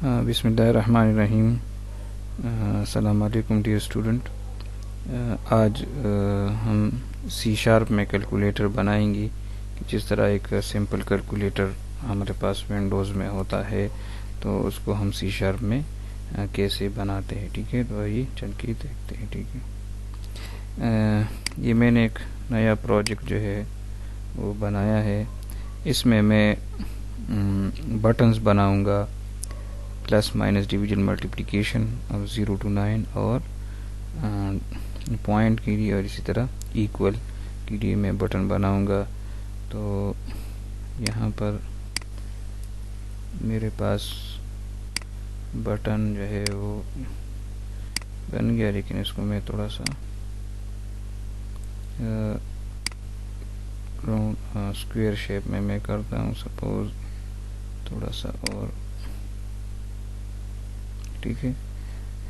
बिस्मिल्लाहिर्रहमानिर्रहीम। अस्सलाम वालेकुम डियर स्टूडेंट। आज हम सी शार्प में कैलकुलेटर बनाएंगे कि जिस तरह एक सिंपल कैलकुलेटर हमारे पास विंडोज़ में होता है तो उसको हम सी शार्प में कैसे बनाते हैं। ठीक है, तो ये चल के देखते हैं। ठीक है, ये मैंने एक नया प्रोजेक्ट जो है वो बनाया है। इसमें मैं बटन्स बनाऊंगा, प्लस माइनस डिवीजन मल्टीप्लिकेशन और 0 to 9 और पॉइंट के लिए और इसी तरह इक्वल के लिए मैं बटन बनाऊंगा। तो यहाँ पर मेरे पास बटन जो है वो बन गया, लेकिन इसको मैं थोड़ा सा स्क्वायर शेप में मैं करता हूँ, सपोज थोड़ा सा और। ठीक है,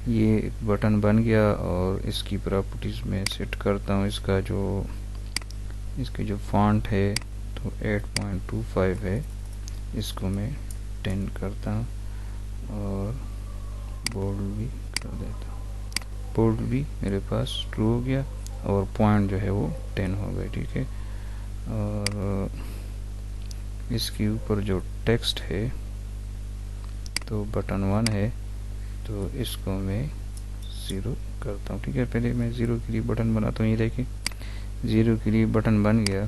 ये एक बटन बन गया और इसकी प्रॉपर्टीज़ में सेट करता हूँ। इसकी जो फॉन्ट है तो 8.25 है, इसको मैं 10 करता हूँ और बोल्ड भी कर देता हूँ। बोल्ड भी मेरे पास ट्रू हो गया और पॉइंट जो है वो 10 हो गए। ठीक है, और इसके ऊपर जो टेक्स्ट है तो बटन 1 है, तो इसको मैं 0 करता हूँ। ठीक है, पहले मैं 0 के लिए बटन बनाता हूँ। ये देखिए 0 के लिए बटन बन गया।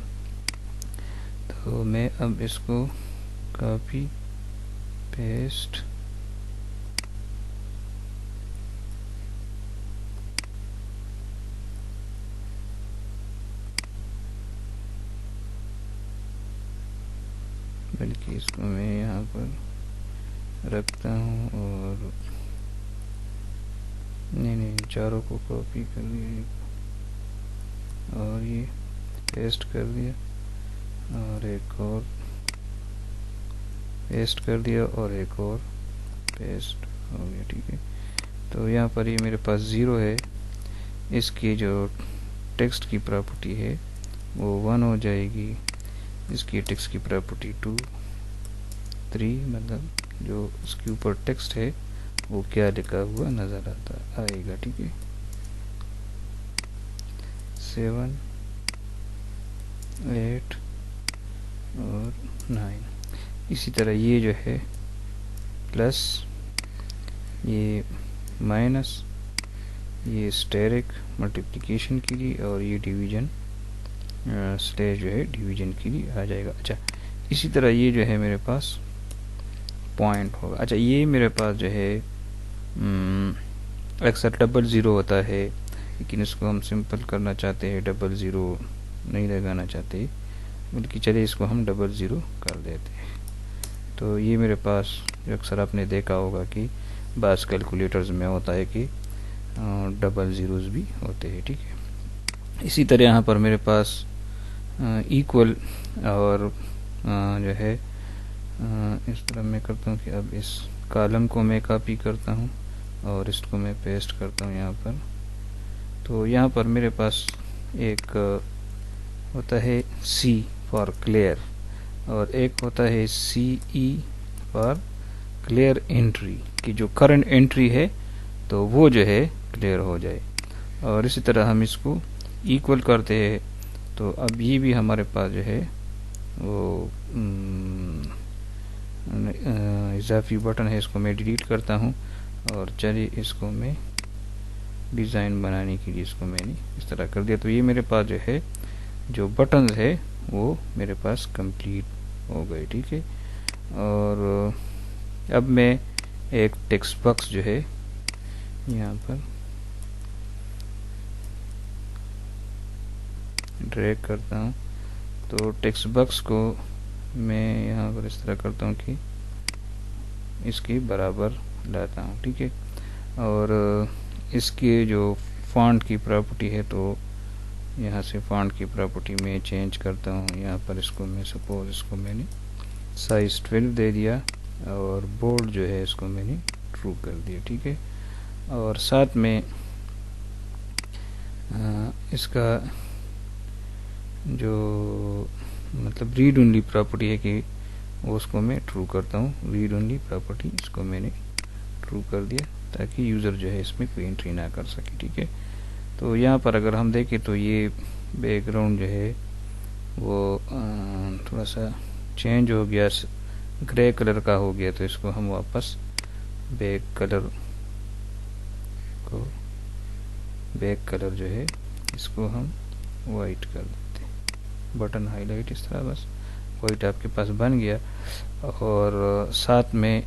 तो मैं अब इसको कॉपी पेस्ट बल्कि इसको मैं यहाँ पर रखता हूँ और नहीं चारों को कॉपी कर दिया और ये पेस्ट कर दिया और एक और पेस्ट कर दिया और एक और पेस्ट हो गया। ठीक है, तो यहाँ पर ये मेरे पास 0 है। इसकी जो टेक्स्ट की प्रॉपर्टी है वो 1 हो जाएगी। इसकी टेक्स्ट की प्रॉपर्टी 2, 3, मतलब जो उसके ऊपर टेक्स्ट है वो क्या लिखा हुआ नज़र आएगा। ठीक है, 7, 8 और 9। इसी तरह ये जो है प्लस, ये माइनस, ये स्टेरिक मल्टीप्लिकेशन के लिए और ये डिवीजन स्लैश जो है डिवीजन के लिए आ जाएगा। अच्छा, इसी तरह ये जो है मेरे पास पॉइंट होगा। अच्छा, ये मेरे पास जो है अक्सर 00 होता है, लेकिन इसको हम सिंपल करना चाहते हैं, 00 नहीं लगाना चाहते, बल्कि चलिए इसको हम 00 कर देते हैं। तो ये मेरे पास अक्सर आपने देखा होगा कि बास कैलकुलेटर्स में होता है कि डबल ज़ीरोज़ भी होते हैं। ठीक है, इसी तरह यहाँ पर मेरे पास इक्वल और जो है इस तरह मैं करता हूँ कि अब इस कॉलम को मैं कॉपी करता हूँ और इसको मैं पेस्ट करता हूँ यहाँ पर। तो यहाँ पर मेरे पास एक होता है C फॉर क्लियर और एक होता है CE फॉर क्लियर एंट्री, कि जो करंट एंट्री है तो वो जो है क्लियर हो जाए। और इसी तरह हम इसको इक्वल करते हैं। तो अब ये भी हमारे पास जो है वो इजाफी बटन है, इसको मैं डिलीट करता हूँ और चलिए इसको मैं डिज़ाइन बनाने के लिए इसको मैंने इस तरह कर दिया। तो ये मेरे पास जो है जो बटन्स है वो मेरे पास कंप्लीट हो गए। ठीक है, और अब मैं एक टेक्स्ट बॉक्स जो है यहाँ पर ड्रैग करता हूँ। तो टेक्स्ट बॉक्स को मैं यहाँ पर इस तरह करता हूँ कि इसके बराबर लाता हूँ। ठीक है, और इसके जो फॉन्ट की प्रॉपर्टी है तो यहाँ से फॉन्ट की प्रॉपर्टी में चेंज करता हूँ। यहाँ पर इसको मैं सपोज इसको मैंने साइज 12 दे दिया और बोल्ड जो है इसको मैंने ट्रू कर दिया। ठीक है, और साथ में इसका जो मतलब रीड ओनली प्रॉपर्टी है कि वो उसको मैं ट्रू करता हूँ। रीड ओनली प्रॉपर्टी इसको मैंने ट्रू कर दिया ताकि यूज़र जो है इसमें कोई एंट्री ना कर सके। ठीक है, तो यहाँ पर अगर हम देखें तो ये बैकग्राउंड जो है वो थोड़ा सा चेंज हो गया, ग्रे कलर का हो गया, तो इसको हम वापस बैक कलर जो है इसको हम वाइट कर देते हैं। बटन हाईलाइट इस तरह बस वाइट आपके पास बन गया। और साथ में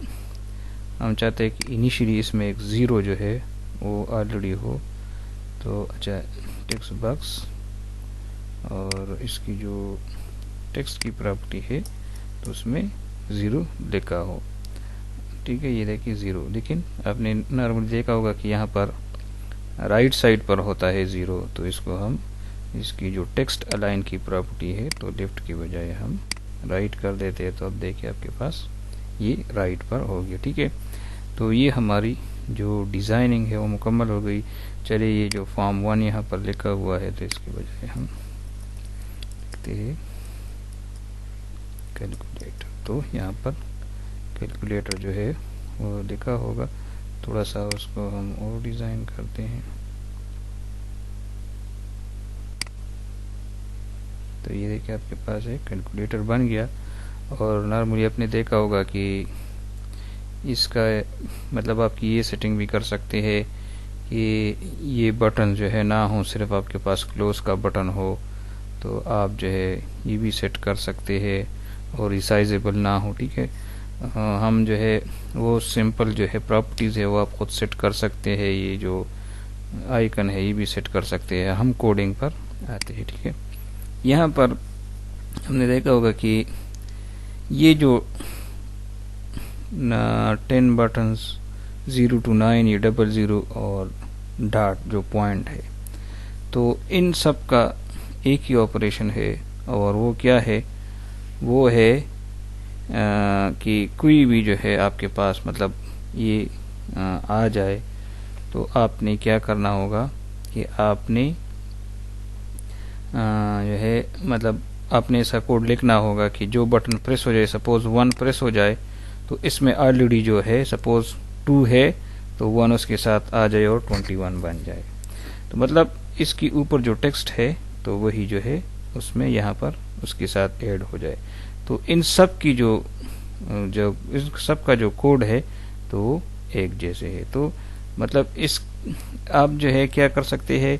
हम चाहते हैं कि इनिशियली इसमें एक ज़ीरो जो है वो ऑलरेडी हो। तो अच्छा, टेक्स्ट बॉक्स और इसकी जो टेक्स्ट की प्रॉपर्टी है तो उसमें ज़ीरो लिखा हो। ठीक है, ये देखिए ज़ीरो, लेकिन आपने नॉर्मली देखा होगा कि यहाँ पर राइट साइड पर होता है ज़ीरो, तो इसको हम इसकी जो टेक्स्ट अलाइन की प्रॉपर्टी है तो लेफ्ट की बजाय हम राइट कर देते हैं। तो अब देखिए आपके पास ये राइट पर हो गया। ठीक है, तो ये हमारी जो डिज़ाइनिंग है वो मुकम्मल हो गई। चलिए, ये जो फॉर्म 1 यहाँ पर लिखा हुआ है तो इसके बजाय हम लिखते हैं कैलकुलेटर। तो यहाँ पर कैलकुलेटर जो है वो लिखा होगा, थोड़ा सा उसको हम और डिज़ाइन करते हैं। तो ये देखिए आपके पास एक कैलकुलेटर बन गया। और नॉर्मली आपने देखा होगा कि इसका मतलब आपकी ये सेटिंग भी कर सकते हैं कि ये बटन जो है ना हो, सिर्फ आपके पास क्लोज का बटन हो, तो आप जो है ये भी सेट कर सकते हैं। और रिसाइजेबल ना हो। ठीक है, हम जो है वो सिंपल जो है प्रॉपर्टीज़ है वो आप खुद सेट कर सकते हैं। ये जो आइकन है ये भी सेट कर सकते हैं। हम कोडिंग पर आते हैं। ठीक है, यहाँ पर हमने देखा होगा कि ये जो 10 बटन्स 0 to 9, ये 00 और डॉट जो पॉइंट है, तो इन सब का एक ही ऑपरेशन है। और वो क्या है, वो है कि कोई भी जो है आपके पास मतलब ये आ जाए तो आपने क्या करना होगा कि आपने जो है मतलब आपने ऐसा कोड लिखना होगा कि जो बटन प्रेस हो जाए, सपोज 1 प्रेस हो जाए तो इसमें ऑलरेडी जो है सपोज 2 है तो 1 उसके साथ आ जाए और 21 बन जाए। तो मतलब इसकी ऊपर जो टेक्स्ट है तो वही जो है उसमें यहाँ पर उसके साथ ऐड हो जाए। तो इन सब की जो इस सब का जो कोड है तो वो एक जैसे है। तो मतलब इस आप जो है क्या कर सकते हैं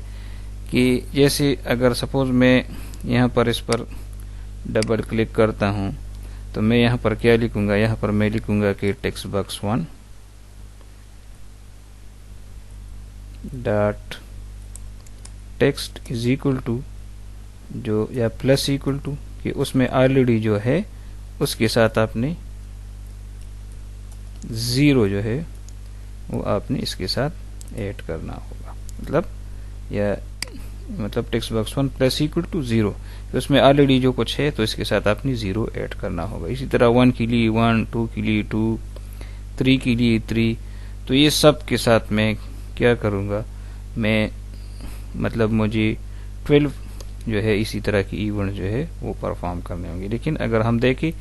कि जैसे अगर सपोज मैं यहाँ पर इस पर डबल क्लिक करता हूँ तो मैं यहाँ पर क्या लिखूंगा, यहाँ पर मैं लिखूंगा कि text box 1 dot text is equal to जो या प्लस इक्वल टू कि उसमें ऑलरेडी जो है उसके साथ आपने 0 जो है वो आपने इसके साथ ऐड करना होगा। मतलब text box 1 plus equal to 0, तो उसमें ऑलरेडी जो कुछ है तो इसके साथ आपने 0 ऐड करना होगा। इसी तरह 1 के लिए 1, 2 के लिए 2, 3 के लिए 3। तो ये सब के साथ मैं क्या करूँगा, मैं मतलब मुझे 12 जो है इसी तरह की इवेंट जो है वो परफॉर्म करने होंगे। लेकिन अगर हम देखें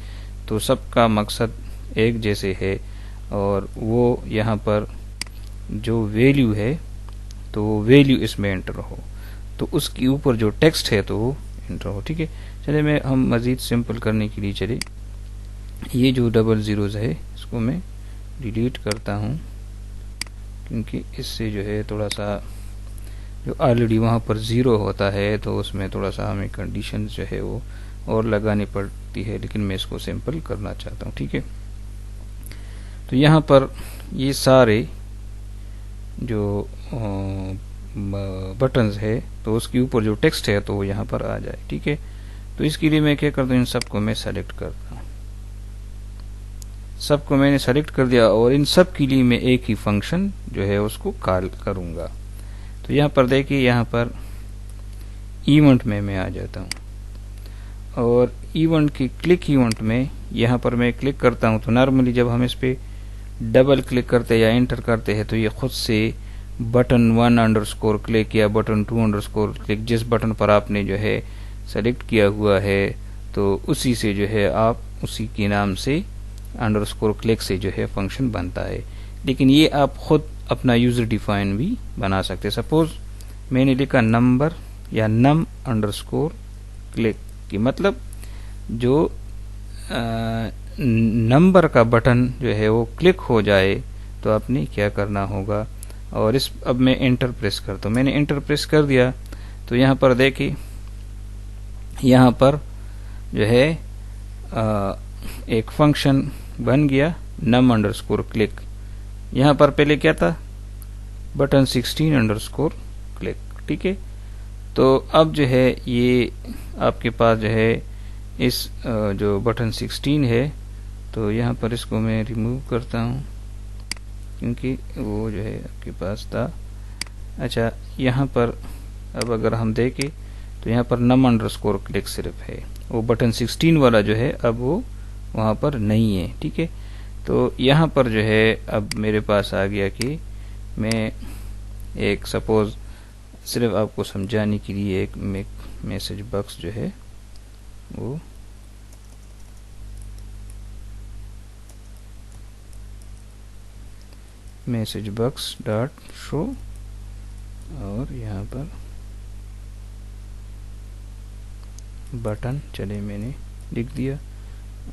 तो सबका मकसद एक जैसे है और वो यहाँ पर जो वैल्यू है तो वो वैल्यू इसमें एंटर हो, तो उसके ऊपर जो टेक्स्ट है तो वो एंटर हो। ठीक है, चलिए हम मज़ीद सिंपल करने के लिए चलिए ये जो 00 है इसको मैं डिलीट करता हूँ, क्योंकि इससे जो है थोड़ा सा जो ऑलरेडी वहाँ पर 0 होता है तो उसमें थोड़ा सा हमें कंडीशन जो है वो और लगानी पड़ती है। लेकिन मैं इसको सिंपल करना चाहता हूँ। ठीक है, तो यहाँ पर ये सारे जो बटन्स है तो उसके ऊपर जो टेक्स्ट है तो वो यहाँ पर आ जाए। ठीक है, तो इसके लिए मैं क्या करता हूँ, इन सबको मैं सेलेक्ट करता हूँ। सबको मैंने सेलेक्ट कर दिया और इन सब के लिए मैं एक ही फंक्शन जो है उसको कॉल करूँगा। तो यहाँ पर देखिए, यहाँ पर इवेंट में मैं आ जाता हूँ और इवेंट की क्लिक इवेंट में यहाँ पर मैं क्लिक करता हूँ। तो नॉर्मली जब हम इस पर डबल क्लिक करते हैं या एंटर करते हैं तो ये खुद से बटन 1_ क्लिक या बटन 2_ क्लिक, जिस बटन पर आपने जो है सेलेक्ट किया हुआ है तो उसी से जो है आप उसी के नाम से _ क्लिक से जो है फंक्शन बनता है। लेकिन ये आप खुद अपना यूज़र डिफाइन भी बना सकते हैं। सपोज मैंने लिखा नंबर या नम अंडरस्कोर क्लिक, की मतलब जो नंबर का बटन जो है वो क्लिक हो जाए तो आपने क्या करना होगा। और इस अब मैं एंटर प्रेस करता हूँ, मैंने एंटर प्रेस कर दिया तो यहाँ पर देखिए, यहाँ पर जो है एक फंक्शन बन गया नम अंडरस्कोर क्लिक। यहाँ पर पहले क्या था, बटन 16 अंडरस्कोर क्लिक, ठीक है। तो अब जो है ये आपके पास जो है इस जो बटन 16 है, तो यहाँ पर इसको मैं रिमूव करता हूँ क्योंकि वो जो है आपके पास था। अच्छा, यहाँ पर अब अगर हम देखें तो यहाँ पर नम अंडरस्कोर क्लिक सिर्फ है, वो बटन 16 वाला जो है अब वो वहाँ पर नहीं है, ठीक है। तो यहाँ पर जो है अब मेरे पास आ गया कि मैं एक सपोज सिर्फ आपको समझाने के लिए एक मैसेज बॉक्स जो है वो मैसेज बॉक्स डॉट शो, और यहाँ पर बटन चले मैंने लिख दिया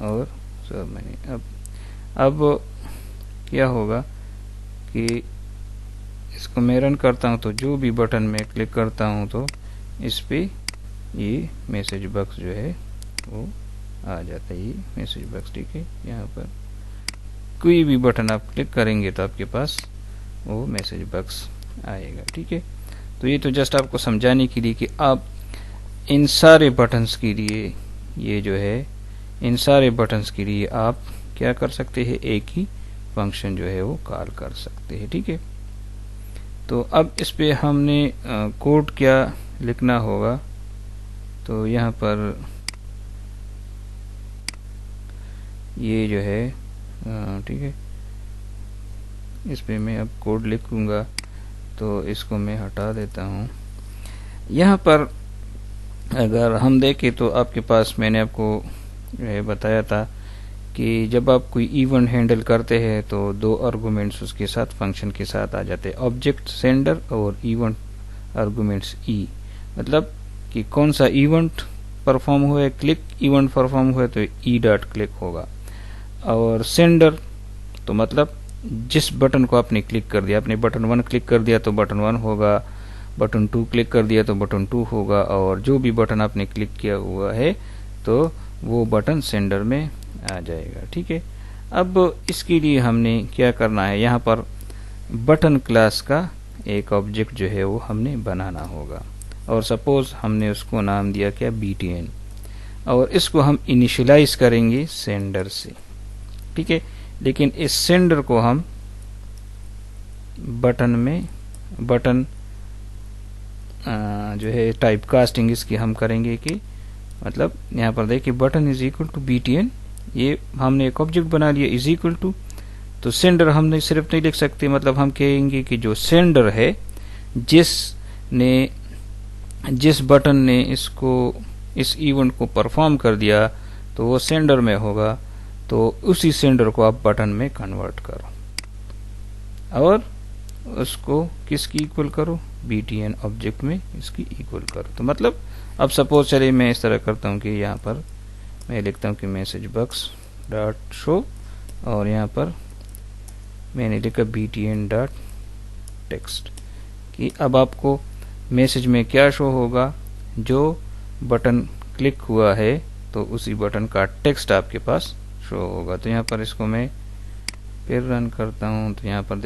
और सब मैंने अब क्या होगा कि इसको मैं रन करता हूँ तो जो भी बटन मैं क्लिक करता हूँ तो इस पे ये मैसेज बॉक्स जो है वो आ जाता है, ये मैसेज बॉक्स, ठीक है। यहाँ पर कोई भी बटन आप क्लिक करेंगे तो आपके पास वो मैसेज बॉक्स आएगा, ठीक है। तो ये तो जस्ट आपको समझाने के लिए कि आप इन सारे बटन्स के लिए, ये जो है इन सारे बटन्स के लिए आप क्या कर सकते हैं, एक ही फंक्शन जो है वो कॉल कर सकते हैं, ठीक है। तो अब इस पे हमने कोड क्या लिखना होगा, तो यहाँ पर ये जो है ठीक है, इस पे मैं अब कोड लिखूंगा तो इसको मैं हटा देता हूँ। यहाँ पर अगर हम देखें तो आपके पास मैंने आपको बताया था कि जब आप कोई इवेंट हैंडल करते हैं तो दो आर्गुमेंट्स उसके साथ फंक्शन के साथ आ जाते हैं, ऑब्जेक्ट सेंडर और इवेंट आर्गुमेंट्स ई, मतलब कि कौन सा इवेंट परफॉर्म हुआ है, क्लिक इवेंट परफॉर्म हुआ है तो ई डॉट क्लिक होगा, और सेंडर तो मतलब जिस बटन को आपने क्लिक कर दिया, आपने बटन 1 क्लिक कर दिया तो बटन 1 होगा, बटन 2 क्लिक कर दिया तो बटन 2 होगा, और जो भी बटन आपने क्लिक किया हुआ है तो वो बटन सेंडर में आ जाएगा, ठीक है। अब इसके लिए हमने क्या करना है, यहाँ पर बटन क्लास का एक ऑब्जेक्ट जो है वो हमने बनाना होगा, और सपोज हमने उसको नाम दिया क्या, BTN, और इसको हम इनिशियलाइज करेंगे सेंडर से, ठीक है। लेकिन इस सेंडर को हम बटन जो है टाइप कास्टिंग इसकी हम करेंगे कि मतलब यहाँ पर देखिए button is equal to BTN, ये हमने एक ऑब्जेक्ट बना लिया, इज इक्वल टू, तो सेंडर हमने सिर्फ नहीं लिख सकते, मतलब हम कहेंगे कि जो सेंडर है, जिस बटन ने इस इवेंट को परफॉर्म कर दिया तो वो सेंडर में होगा, तो उसी सेंडर को आप बटन में कन्वर्ट करो और उसको किसकी इक्वल करो, BTN ऑब्जेक्ट में इसकी इक्वल करो। तो मतलब अब सपोज चलिए मैं इस तरह करता हूँ कि यहाँ पर मैं लिखता हूँ कि मैसेज बॉक्स डॉट शो, और यहाँ पर मैंने लिखा BTN डॉट टेक्स्ट, कि अब आपको मैसेज में क्या शो होगा, जो बटन क्लिक हुआ है तो उसी बटन का टेक्स्ट आपके पास शो होगा। तो यहाँ पर इसको मैं फिर रन करता हूँ तो यहाँ पर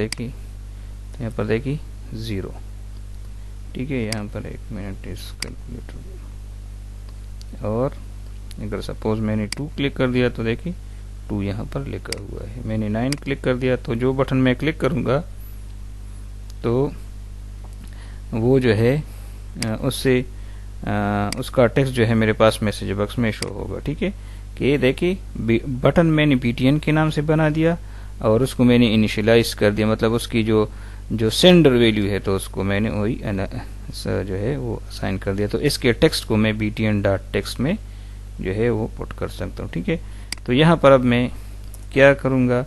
देखिए 0, ठीक है। यहाँ पर एक मिनट इस कैलकुलेटर, और अगर सपोज मैंने 2 क्लिक कर दिया तो देखिए 2 यहाँ पर लिखा हुआ है, मैंने 9 क्लिक कर दिया तो जो बटन मैं क्लिक करूँगा तो वो जो है उससे उसका टेक्स्ट जो है मेरे पास मैसेज बॉक्स में शो होगा, ठीक है। कि देखिए बटन मैंने BTN के नाम से बना दिया और उसको मैंने इनिशियलाइज कर दिया, मतलब उसकी जो सेंडर वैल्यू है तो उसको मैंने वही जो है वो असाइन कर दिया, तो इसके टेक्स्ट को मैं BTN डॉट टेक्स्ट में जो है वो पुट कर सकता हूँ, ठीक है। तो यहाँ पर अब मैं क्या करूँगा,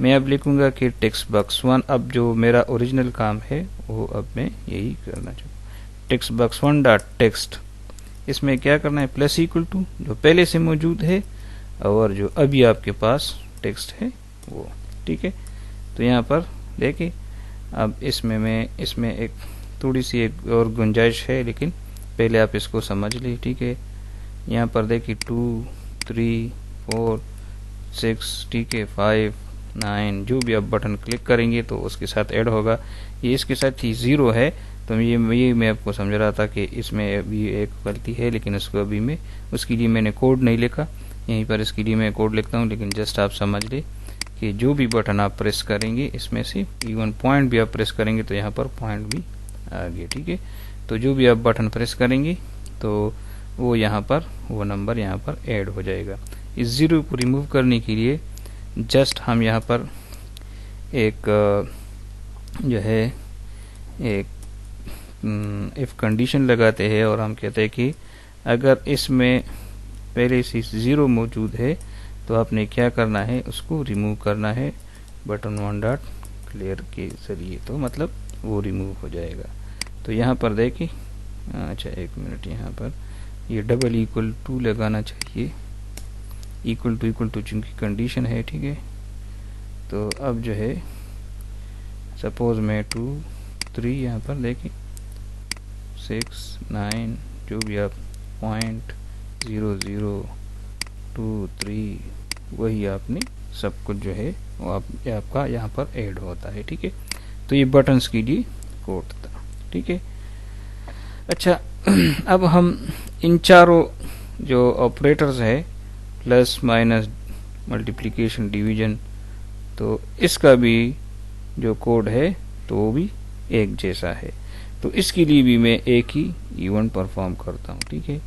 मैं अब लिखूंगा कि टेक्स्ट बॉक्स 1, अब जो मेरा ओरिजिनल काम है वो अब मैं यही करना चाहूँ। टेक्स्ट बॉक्स 1 डॉट टेक्स्ट, इसमें क्या करना है, प्लस इक्वल टू जो पहले से मौजूद है और जो अभी आपके पास टेक्स्ट है वो। ठीक है, तो यहाँ पर देखिए अब इसमें एक थोड़ी सी एक और गुंजाइश है, लेकिन पहले आप इसको समझ लीजिए। ठीक है, यहाँ पर देखिए 2, 3, 4, 6, ठीक है, 5, 9, जो भी आप बटन क्लिक करेंगे तो उसके साथ ऐड होगा। ये इसके साथ ही 0 है, तो ये मैं आपको समझ रहा था कि इसमें अभी एक गलती है, लेकिन उसके लिए मैंने कोड नहीं लिखा। यहीं पर इसके लिए मैं कोड लिखता हूँ, लेकिन जस्ट आप समझ ले कि जो भी बटन आप प्रेस करेंगे इसमें से इवन पॉइंट भी आप प्रेस करेंगे तो यहाँ पर पॉइंट भी आ गया। ठीक है, तो जो भी आप बटन प्रेस करेंगे तो वो यहाँ पर वो नंबर यहाँ पर ऐड हो जाएगा। इस 0 को रिमूव करने के लिए जस्ट हम यहाँ पर एक जो है एक इफ कंडीशन लगाते हैं और हम कहते हैं कि अगर इसमें पहले से 0 मौजूद है तो आपने क्या करना है, उसको रिमूव करना है बटन 1 डॉट क्लियर के जरिए, तो मतलब वो रिमूव हो जाएगा। तो यहाँ पर देखिए, अच्छा एक मिनट, यहाँ पर ये डबल इक्वल टू लगाना चाहिए, इक्वल टू चूंकि कंडीशन है। ठीक है, तो अब जो है सपोज मैं 2, 3 यहाँ पर देखिए 6, 9 जो भी आप पॉइंट 0, 0, 2, 3 वही आपने सब कुछ जो है वो आपका यहाँ पर ऐड होता है। ठीक है, तो ये बटन्स के लिए कोड था। ठीक है, अच्छा अब हम इन चारों जो ऑपरेटर्स है, प्लस माइनस मल्टीप्लिकेशन डिवीजन, तो इसका भी जो कोड है तो वो भी एक जैसा है। तो इसके लिए भी मैं एक ही इवेंट परफॉर्म करता हूँ। ठीक है,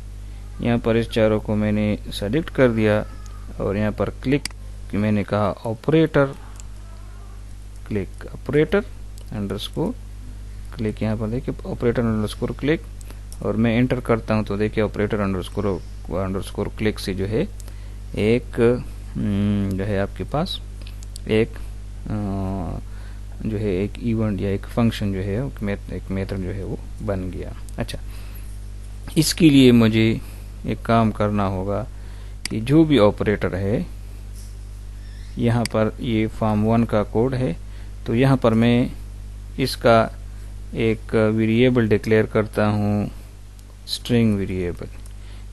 यहाँ पर इस चारों को मैंने सेलेक्ट कर दिया और यहाँ पर क्लिक मैंने कहा ऑपरेटर अंडरस्कोर क्लिक, यहाँ पर देखिए ऑपरेटर अंडरस्कोर क्लिक, और मैं एंटर करता हूँ तो देखिए ऑपरेटर अंडरस्कोर क्लिक से जो है एक जो है आपके पास एक जो है एक इवेंट या एक फंक्शन जो है एक मेथड जो है वो बन गया। अच्छा, इसके लिए मुझे एक काम करना होगा कि जो भी ऑपरेटर है, यहाँ पर ये फॉर्म 1 का कोड है, तो यहाँ पर मैं इसका एक वेरिएबल डिक्लेयर करता हूँ, स्ट्रिंग वेरिएबल,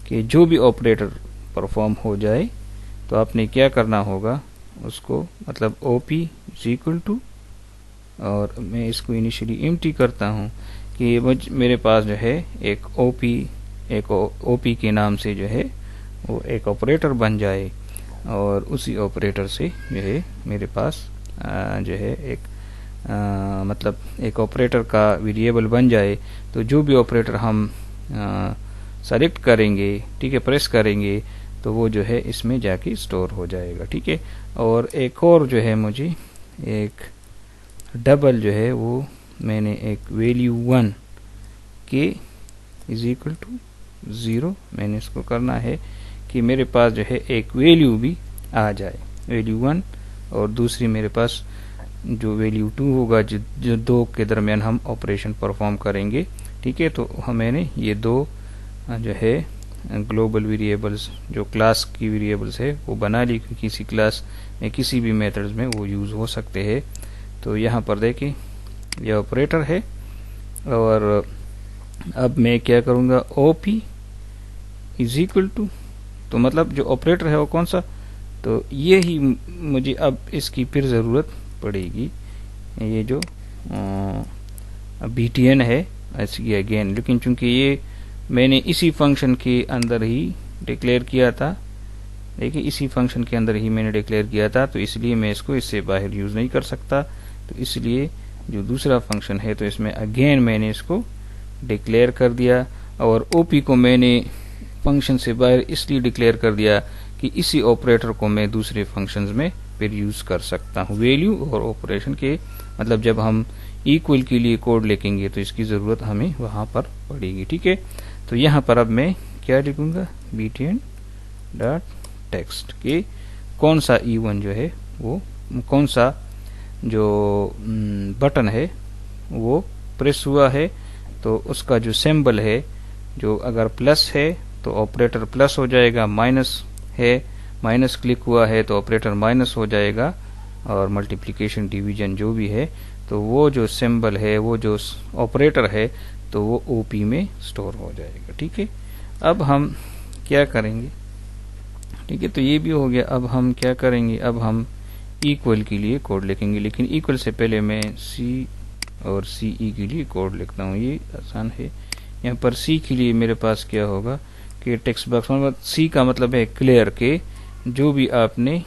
कि जो भी ऑपरेटर परफॉर्म हो जाए तो आपने क्या करना होगा, उसको मतलब OP इज इक्वल टू, और मैं इसको इनिशियली एम्प्टी करता हूँ कि मेरे पास जो है एक OP के नाम से जो है वो एक ऑपरेटर बन जाए, और उसी ऑपरेटर से जो है मेरे पास जो है एक मतलब एक ऑपरेटर का वेरिएबल बन जाए। तो जो भी ऑपरेटर हम सेलेक्ट करेंगे, ठीक है, प्रेस करेंगे, तो वो जो है इसमें जाके स्टोर हो जाएगा। ठीक है, और एक और जो है मुझे एक डबल जो है वो मैंने एक वैल्यू 1 के इज इक्वल टू 0 मैंने इसको करना है कि मेरे पास जो है एक वैल्यू भी आ जाए, वैल्यू 1, और दूसरी मेरे पास जो वैल्यू 2 होगा, जो 2 के दरमियान हम ऑपरेशन परफॉर्म करेंगे। ठीक है, तो मैंने ये 2 जो है ग्लोबल वेरिएबल्स जो क्लास की वेरिएबल्स है वो बना ली, क्योंकि किसी क्लास में किसी भी मेथड्स में वो यूज़ हो सकते हैं। तो यहाँ पर देखिए ये ऑपरेटर है, और अब मैं क्या करूँगा, OP इज इक्वल टू, तो मतलब जो ऑपरेटर है वो कौन सा, तो ये ही मुझे अब इसकी फिर ज़रूरत पड़ेगी, ये जो BTN है ऐसी अगेन, लेकिन चूंकि ये मैंने इसी फंक्शन के अंदर ही डिक्लेयर किया था, देखिए इसी फंक्शन के अंदर ही मैंने डिक्लेयर किया था, तो इसलिए मैं इसको इससे बाहर यूज़ नहीं कर सकता। तो इसलिए जो दूसरा फंक्शन है तो इसमें अगेन मैंने इसको डिक्लेयर कर दिया, और OP को मैंने फंक्शन से बाहर इसलिए डिक्लेयर कर दिया कि इसी ऑपरेटर को मैं दूसरे फंक्शंस में फिर यूज़ कर सकता हूँ। वैल्यू और ऑपरेशन के मतलब जब हम इक्वल के लिए कोड लिखेंगे तो इसकी ज़रूरत हमें वहाँ पर पड़ेगी। ठीक है, तो यहाँ पर अब मैं क्या लिखूँगा, btn डॉट टेक्स्ट के कौन सा E1 जो है वो कौन सा जो बटन है वो प्रेस हुआ है, तो उसका जो सिंबल है, जो अगर प्लस है तो ऑपरेटर प्लस हो जाएगा, माइनस है, माइनस क्लिक हुआ है तो ऑपरेटर माइनस हो जाएगा, और मल्टीप्लिकेशन डिवीजन जो भी है तो वो जो सिंबल है, वो जो ऑपरेटर है, तो वो ओपी में स्टोर हो जाएगा। ठीक है, अब हम क्या करेंगे, ठीक है, तो ये भी हो गया। अब हम क्या करेंगे, अब हम इक्वल के लिए कोड लिखेंगे, लेकिन इक्वल से पहले मैं सी और सीई के लिए कोड लिखता हूँ, ये आसान है। यहाँ पर सी के लिए मेरे पास क्या होगा कि टेक्स्ट बॉक्स में सी का मतलब है क्लियर के, जो भी आपने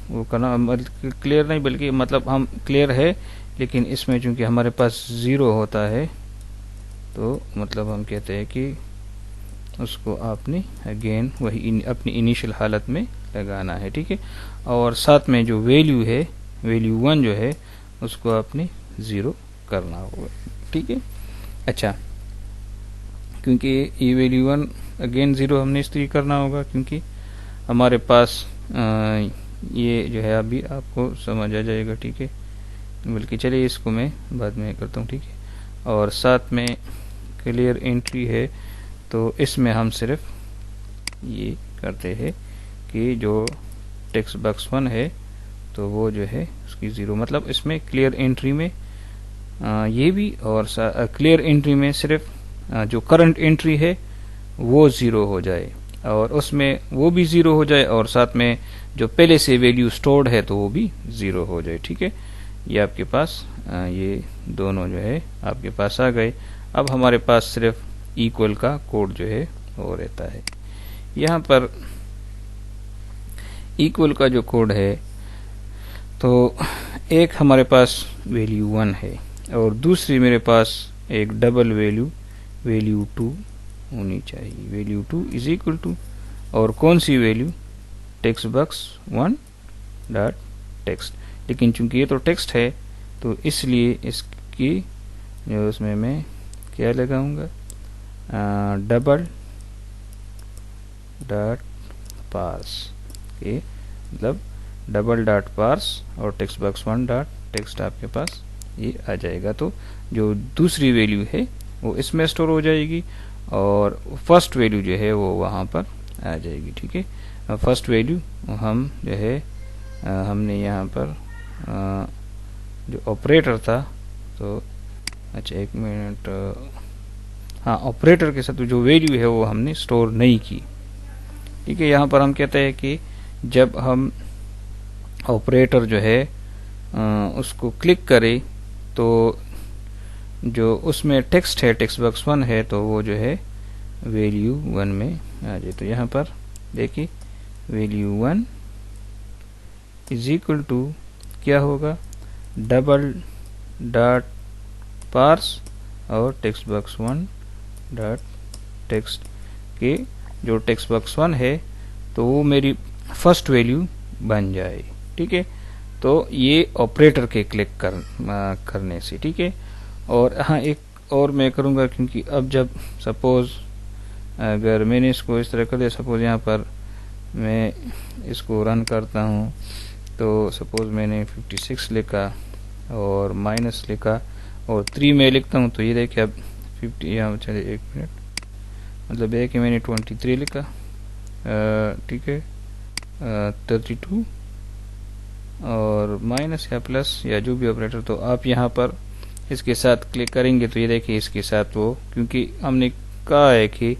वो करना, क्लियर नहीं बल्कि मतलब हम क्लियर है, लेकिन इसमें चूंकि हमारे पास 0 होता है तो मतलब हम कहते हैं कि उसको आपने अगेन वही अपनी इनिशियल हालत में लगाना है। ठीक है, और साथ में जो वैल्यू है, वैल्यू 1 जो है उसको आपने 0 करना होगा। ठीक है, अच्छा, क्योंकि ये वैल्यू 1 अगेन 0 हमने इसलिए करना होगा क्योंकि हमारे पास ये जो है अभी आपको समझ आ जाएगा। ठीक है, बल्कि चलिए इसको मैं बाद में करता हूँ। ठीक है, और साथ में क्लियर एंट्री है, तो इसमें हम सिर्फ ये करते हैं कि जो टेक्स्ट बॉक्स 1 है तो वो जो है उसकी 0, मतलब इसमें क्लियर एंट्री में ये भी, और क्लियर एंट्री में सिर्फ जो करंट एंट्री है वो 0 हो जाए, और उसमें वो भी 0 हो जाए, और साथ में जो पहले से वैल्यू स्टोर्ड है तो वो भी 0 हो जाए। ठीक है, ये आपके पास ये दोनों जो है आपके पास आ गए। अब हमारे पास सिर्फ इक्वल का कोड जो है वो रहता है। यहाँ पर इक्वल का जो कोड है, तो एक हमारे पास वैल्यू 1 है और दूसरी मेरे पास एक डबल वैल्यू 2 होनी चाहिए। वैल्यू 2 इज इक्वल टू, और कौन सी value, text box 1 dot text, लेकिन चूंकि ये तो टेक्स्ट है तो इसलिए इसकी जो उसमें मैं क्या लगाऊंगा, डबल डॉट पार्स के, मतलब डबल डॉट पार्स और टेक्स्ट बॉक्स 1 डॉट टेक्स्ट आपके पास ये आ जाएगा। तो जो दूसरी वैल्यू है वो इसमें स्टोर हो जाएगी और फर्स्ट वैल्यू जो है वो वहाँ पर आ जाएगी। ठीक है, फर्स्ट वैल्यू हम जो है हमने यहाँ पर जो ऑपरेटर था, तो अच्छा एक मिनट, हाँ, ऑपरेटर के साथ जो वैल्यू है वो हमने स्टोर नहीं की। ठीक है, यहाँ पर हम कहते हैं कि जब हम ऑपरेटर जो है उसको क्लिक करें तो जो उसमें टेक्स्ट है, टेक्स्ट बॉक्स 1 है, तो वो जो है वैल्यू 1 में आ जाए। तो यहाँ पर देखिए वैल्यू 1 इज इक्वल टू क्या होगा, डबल डॉट पार्स और टेक्स्ट बॉक्स 1 डॉट टेक्स्ट के, जो टेक्स्ट बॉक्स 1 है तो वो मेरी फर्स्ट वैल्यू बन जाए। ठीक है, तो ये ऑपरेटर के क्लिक करने से। ठीक है, और हाँ एक और मैं करूँगा, क्योंकि अब जब सपोज अगर मैंने इसको इस तरह कर दिया, सपोज यहाँ पर मैं इसको रन करता हूँ, तो सपोज मैंने 56 लिखा और माइनस लिखा और 3 में लिखता हूँ, तो ये देखिए अब 50, यहाँ चले एक मिनट, मतलब है कि मैंने 23 लिखा, ठीक है, 32 और माइनस या प्लस या जो भी ऑपरेटर, तो आप यहाँ पर इसके साथ क्लिक करेंगे तो ये देखिए इसके साथ वो, क्योंकि हमने कहा है कि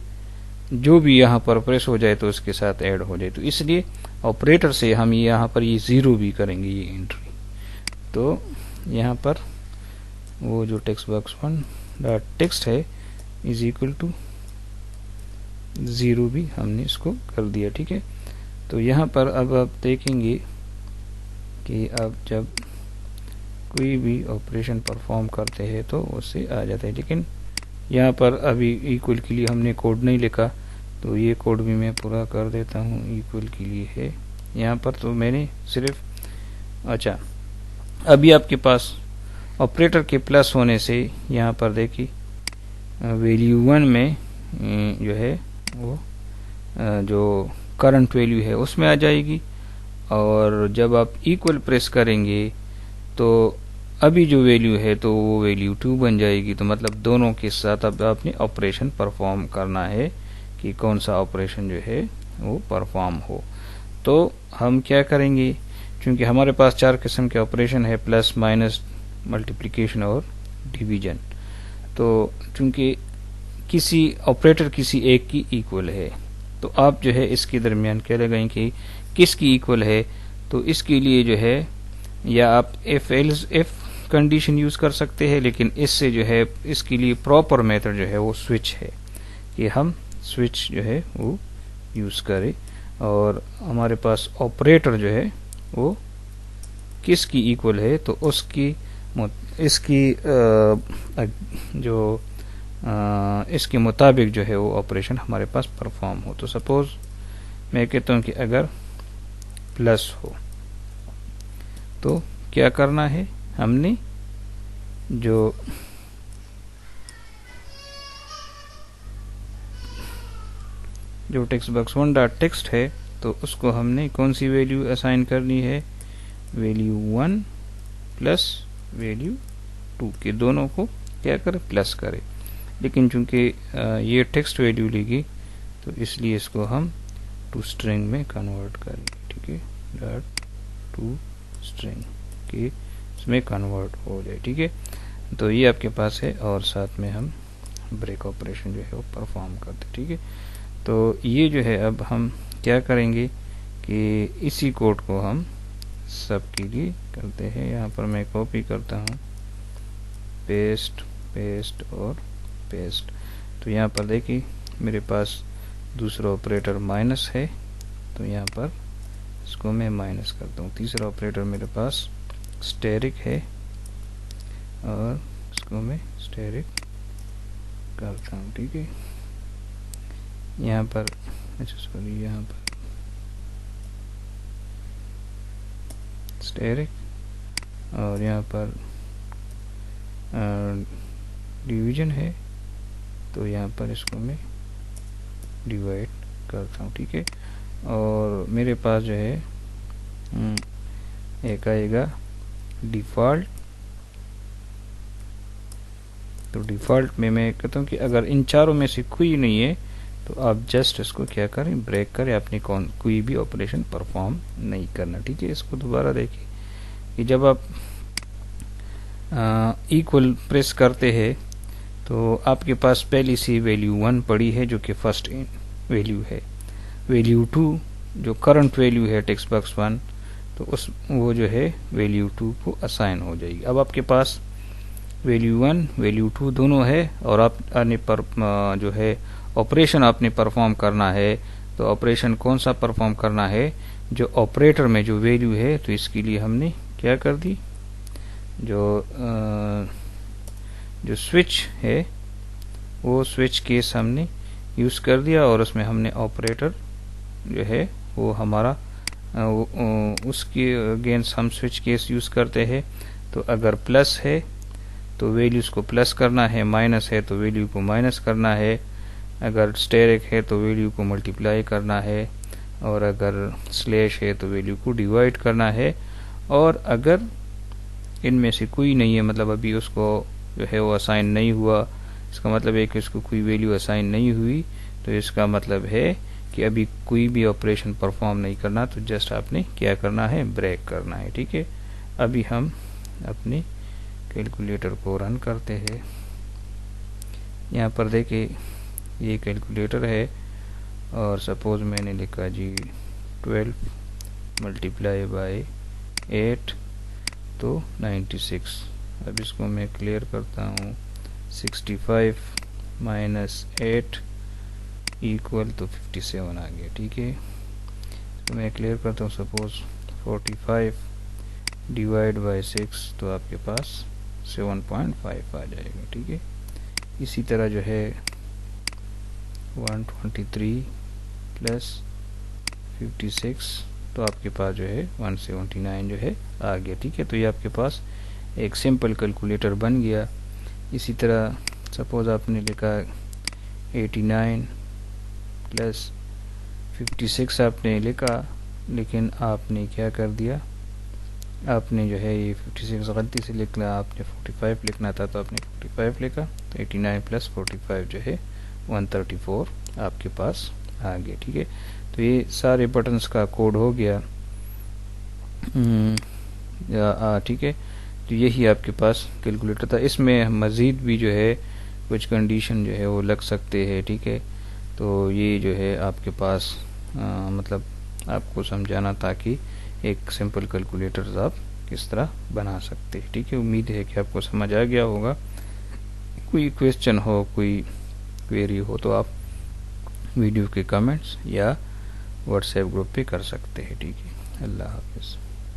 जो भी यहाँ पर प्रेस हो जाए तो उसके साथ ऐड हो जाए, तो इसलिए ऑपरेटर से हम यहाँ पर ये 0 भी करेंगे ये एंट्री। तो यहाँ पर वो जो टेक्स्ट बॉक्स 1 डॉट टेक्स्ट है इज इक्वल टू 0 भी हमने इसको कर दिया। ठीक है, तो यहाँ पर अब आप देखेंगे कि अब जब कोई भी ऑपरेशन परफॉर्म करते हैं तो उससे आ जाता है, लेकिन यहाँ पर अभी इक्वल के लिए हमने कोड नहीं लिखा, तो ये कोड भी मैं पूरा कर देता हूँ। इक्वल के लिए है यहाँ पर, तो मैंने सिर्फ, अच्छा अभी आपके पास ऑपरेटर के प्लस होने से यहाँ पर देखिए वैल्यू 1 में जो है वो जो करंट वैल्यू है उसमें आ जाएगी, और जब आप इक्वल प्रेस करेंगे तो अभी जो वैल्यू है तो वो वैल्यू 2 बन जाएगी। तो मतलब दोनों के साथ अब आपने ऑपरेशन परफॉर्म करना है कि कौन सा ऑपरेशन जो है वो परफॉर्म हो। तो हम क्या करेंगे, क्योंकि हमारे पास 4 किस्म के ऑपरेशन है, प्लस, माइनस, मल्टीप्लिकेशन और डिवीजन। तो चूंकि किसी ऑपरेटर किसी एक की इक्वल है, तो आप जो है इसके दरमियान क्या लगाएंगे कि किसकी इक्वल है। तो इसके लिए जो है या आप इफ कंडीशन यूज कर सकते हैं, लेकिन इससे जो है इसके लिए प्रॉपर मेथड जो है वो स्विच है कि हम स्विच जो है वो यूज करें और हमारे पास ऑपरेटर जो है वो किसकी इक्वल है तो उसकी इसकी इसके मुताबिक जो है वो ऑपरेशन हमारे पास परफॉर्म हो। तो सपोज मैं कहता हूं कि अगर प्लस हो तो क्या करना है, हमने जो टेक्स्ट बॉक्स 1 डॉट टेक्स्ट है तो उसको हमने कौन सी वैल्यू असाइन करनी है, वैल्यू 1 प्लस वैल्यू 2 के दोनों को क्या करें, प्लस करें। लेकिन चूंकि ये टेक्स्ट वैल्यू लेगी तो इसलिए इसको हम टू स्ट्रिंग में कन्वर्ट करेंगे, ठीक है, डॉट टू स्ट्रिंग के इसमें कन्वर्ट हो जाए, ठीक है। तो ये आपके पास है और साथ में हम ब्रेक ऑपरेशन जो है वो परफॉर्म करते, ठीक है। तो ये जो है अब हम क्या करेंगे कि इसी कोड को हम सब के लिए करते हैं। यहाँ पर मैं कॉपी करता हूँ, पेस्ट, पेस्ट और पेस्ट। तो यहाँ पर देखिए मेरे पास दूसरा ऑपरेटर माइनस है, तो यहाँ पर इसको मैं माइनस करता हूँ। तीसरा ऑपरेटर मेरे पास स्टेरिक है और इसको मैं स्टेरिक करता हूँ, ठीक है। यहाँ पर अच्छा सॉरी, यहाँ पर स्टेरिक और यहाँ पर डिवीजन है, तो यहाँ पर इसको मैं डिवाइड करता हूँ, ठीक है। और मेरे पास जो है एक आएगा डिफ़ॉल्ट। तो डिफ़ॉल्ट में मैं कहता हूँ कि अगर इन चारों में से कोई नहीं है तो आप जस्ट इसको क्या करें, ब्रेक करें, अपनी कोई भी ऑपरेशन परफॉर्म नहीं करना, ठीक है। इसको दोबारा देखिए कि जब आप इक्वल प्रेस करते हैं तो आपके पास पहली सी वैल्यू 1 पड़ी है जो कि फर्स्ट वैल्यू है, वैल्यू 2 जो करंट वैल्यू है टेक्स्ट बॉक्स 1, तो वो जो है वैल्यू 2 को असाइन हो जाएगी। अब आपके पास वैल्यू 1 वैल्यू 2 दोनों है और आपने पर जो है ऑपरेशन आपने परफॉर्म करना है। तो ऑपरेशन कौन सा परफॉर्म करना है, जो ऑपरेटर में जो वैल्यू है, तो इसके लिए हमने क्या कर दी, जो स्विच है वो स्विच केस हमने यूज कर दिया और उसमें हमने ऑपरेटर जो है वो हमारा उसके अगेंस्ट हम स्विच केस यूज करते हैं। तो अगर प्लस है तो वैल्यूज को प्लस करना है, माइनस है तो वैल्यू को माइनस करना है, अगर स्टेरिक है तो वैल्यू को मल्टीप्लाई करना है, और अगर स्लैश है तो वैल्यू को डिवाइड करना है। और अगर इनमें से कोई नहीं है, मतलब अभी उसको जो है वो असाइन नहीं हुआ, इसका मतलब है कि उसको कोई वैल्यू असाइन नहीं हुई, तो इसका मतलब है कि अभी कोई भी ऑपरेशन परफॉर्म नहीं करना, तो जस्ट आपने क्या करना है, ब्रेक करना है, ठीक है। अभी हम अपने कैलकुलेटर को रन करते हैं। यहाँ पर देखिए ये कैलकुलेटर है और सपोज मैंने लिखा जी 12 मल्टीप्लाई बाय 8 तो 96। अब इसको मैं क्लियर करता हूँ, 65 माइनस 8 इक्वल तो 57 आ गया, ठीक है। तो मैं क्लियर करता हूँ, सपोज 45 डिवाइड बाय 6 तो आपके पास 7.5 आ जाएगा, ठीक है। इसी तरह जो है 123 प्लस 56 तो आपके पास जो है 179 जो है आ गया, ठीक है। तो ये आपके पास एक सिंपल कैलकुलेटर बन गया। इसी तरह सपोज आपने लिखा 89 प्लस 56 आपने लिखा लेकिन आपने क्या कर दिया, आपने जो है ये 56 गलती से लिख लिया, आपने 45 लिखना था तो आपने 45 लिखा, तो 89 प्लस 45 जो है 134 आपके पास आ गया। ठीक है, तो ये सारे बटन्स का कोड हो गया। ठीक है, तो यही आपके पास कैलकुलेटर था। इसमें मज़ीद भी जो है कुछ कंडीशन जो है वो लग सकते हैं। ठीक है, तो ये जो है आपके पास मतलब आपको समझाना था कि एक सिंपल कैलकुलेटर आप किस तरह बना सकते हैं। ठीक है, उम्मीद है कि आपको समझ आ गया होगा। कोई क्वेश्चन हो, कोई क्वेरी हो तो आप वीडियो के कमेंट्स या व्हाट्सएप ग्रुप पे कर सकते हैं। ठीक है, अल्लाह हाफिज़।